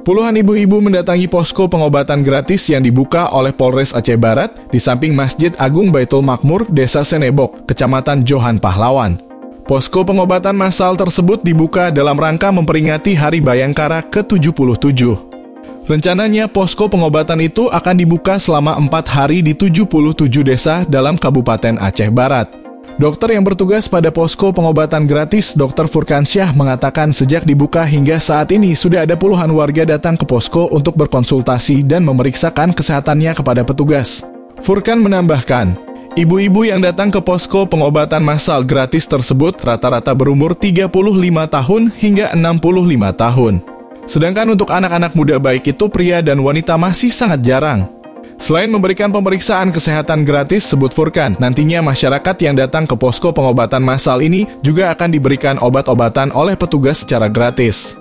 Puluhan ibu-ibu mendatangi posko pengobatan gratis yang dibuka oleh Polres Aceh Barat di samping Masjid Agung Baitul Makmur, Desa Senebok, Kecamatan Johan Pahlawan. Posko pengobatan massal tersebut dibuka dalam rangka memperingati Hari Bayangkara ke-77. Rencananya posko pengobatan itu akan dibuka selama 4 hari di 77 desa dalam Kabupaten Aceh Barat. Dokter yang bertugas pada posko pengobatan gratis, Dr. Furkansyah, mengatakan sejak dibuka hingga saat ini sudah ada puluhan warga datang ke posko untuk berkonsultasi dan memeriksakan kesehatannya kepada petugas. Furkan menambahkan, ibu-ibu yang datang ke posko pengobatan massal gratis tersebut rata-rata berumur 35 tahun hingga 65 tahun. Sedangkan untuk anak-anak muda baik itu pria dan wanita masih sangat jarang. Selain memberikan pemeriksaan kesehatan gratis, sebut Furkan, nantinya masyarakat yang datang ke posko pengobatan massal ini juga akan diberikan obat-obatan oleh petugas secara gratis.